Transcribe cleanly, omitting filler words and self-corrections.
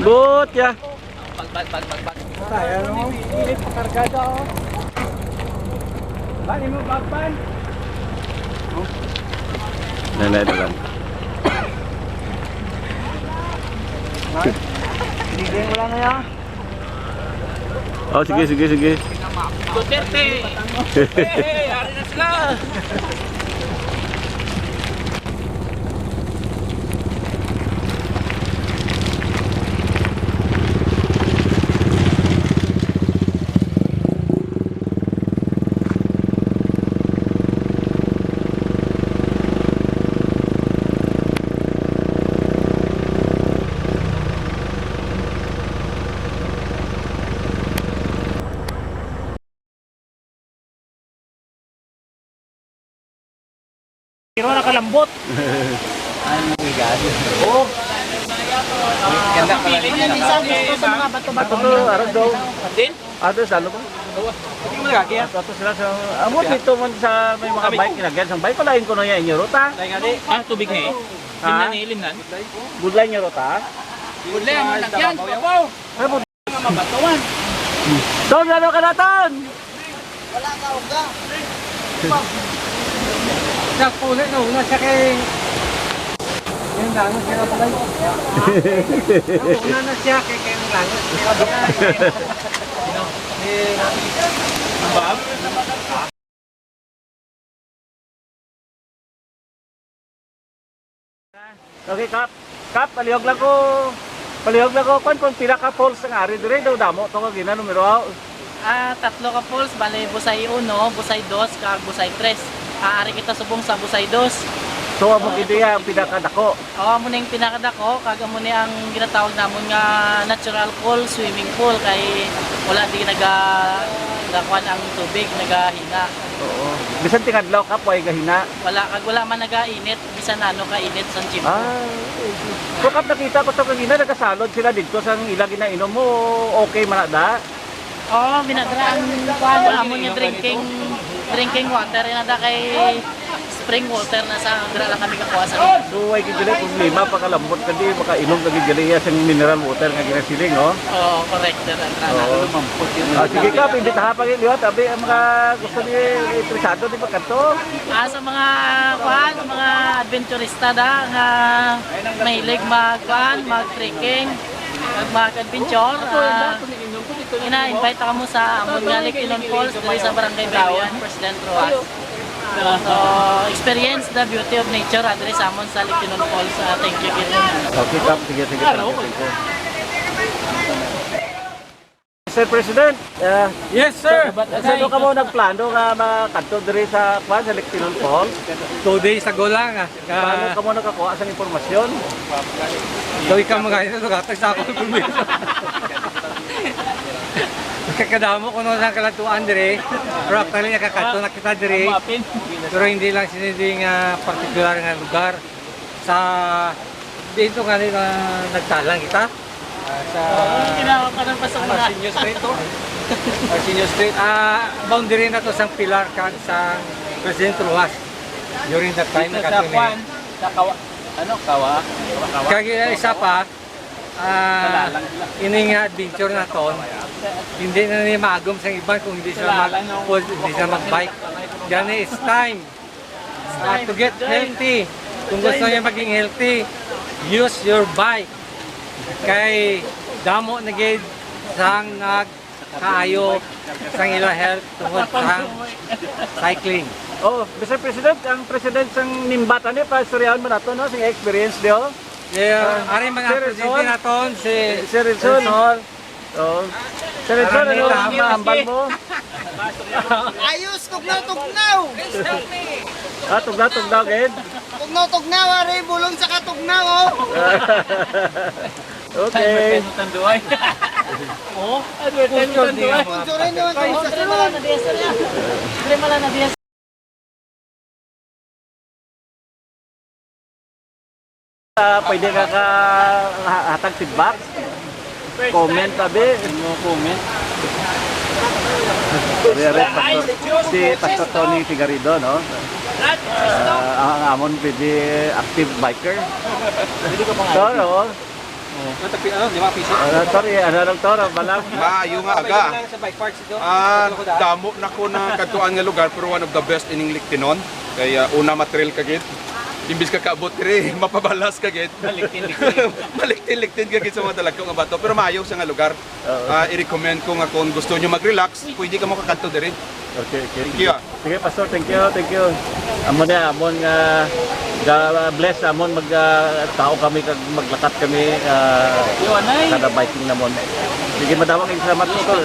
Good ya. Bag. Tayo no. Ini pakargada. Bani mo bagban. Nanay dalan. Bigyan mo lang na yan. Oh, sige. Duterte! Hey, hari na sila! Pero nakalambot. Ano bigat? Oo. Ganda pala rin yan. Sa mga bato-bato. Ato to arog daw. Din? Ato sa ano ba? Hindi mo nagaki yan. Ato sila sa amo dito man sa may mga bike kinagyan sang bike ko lain ko no ya inyo ruta. Tubig na eh. Ha? Limnan. Budlay inyo ruta. Budlay ang nagyan. Papaw. Ano po? Mga mabatuan. Don ano ka naton? Wala ka uga. Sa pulit no, nasa kay yung langos sila pala. Una na siya kay kay langos sila pala. Bob. Okay, Kap, palihog lang ko. Kung pila ka falls ang ari dire daw damo to ka gina numero. Tatlo ka pools, bali Busay 1, Busay 2, kag Busay 3. Aari kita subong sa Busay 2. So amo ideya ang pinakadako. Amo na yung pinakadako, kag amo na ang ginatawag namon nga natural pool, swimming pool kay wala di nagakuan ang tubig, nagahina. Oo. Bisan tingadlaw Kap way gahina. Wala man nagainit, bisan ano ka init sa gym. So Kap nakita ko to kagina nagasalod sila dito sang ila ginainom mo okay man da. Binadra ang kuan amo nga drinking water na kay spring water na sa dira lang kami kakuha sa So way gid problema pagkalambot kadi makainom kadi gali sang mineral water nga ginasiling oh. Oo, correct na Oo. Sige Kap, imbitahan pa gid tabi ang mga gusto ni interesado di pagkanto. sa mga kuan, mga adventurista nga mahilig mag-trekking, mag-adventure, ina-invite ka mo sa amon nga Lictinon Falls diri sa Barangay Bayan, President Roas. So, experience the beauty of nature diri sa amon sa Lictinon Falls. Thank you gid. Okay Kap, sige. Sir President, Yes sir. sino ka mo nagplano nga makanto diri sa kwan sa Lictinon Falls? 2 days ago lang Paano ka mo nakakuha sa impormasyon? Gawin ka mga ito, gatag sa ako permiso. Kakadamo ko nung sa kalatuan dire, pero actually nakakato na kita dire, pero hindi lang siniding particular nga lugar. Sa dito nga nagtalang kita. Sa Kinakapanan pa sa mga Arsenio Street to. Arsenio Street. Boundary na to sa Pilar kag sa President Ruas. During that time nakatuni. Kawa? Kaya isa pa, ining adventure na to, hindi na niya maagom sa iba kung hindi sila mag-bike. Yan it's time to get healthy. Kung gusto niya maging healthy, use your bike. Kay damo na gid sang nagkaayo sang ila health tungod sang cycling. Oh, Mr. President, ang president sang Nimbat ani pa istoryahan mo nato no sing experience dio. Yeah, ari mga Sir presidente naton si Sir Rizon hall. Oh. Sir Rizon ano Araneta. ang maambal mo? Ayos, tugnaw! Tugnaw gid. Tugnaw, ari, bulong sa katugnaw, oh! Okay. tanduay. Oh, tanduay. Kunsurin naman kayo sa Dire mala na diya sir. Dire mala na diya. Pwede ka hatag feedback. Comment tabi, mo comment. Si Pastor Tony Figarido, no? Ang amon pwede active biker. So, no? Sorry, ano lang to, balang. Maayo nga aga. Damo na ko na katuan nga lugar pero one of the best in Liktinon. Kaya una matrail kagid. Imbis ka kaabot diri, mapabalas kagid. Maliktin-liktin kagid sa mga dalagko nga bato. Pero maayo sa nga lugar. I-recommend ko nga kung gusto nyo mag-relax, pwede ka mo kakanto diri. Okay. Thank you. Sige, Pastor, thank you. Amon nga bless amon tao kami kag maglakat kami kada biking namon. Sige, madawang salamat Pastor.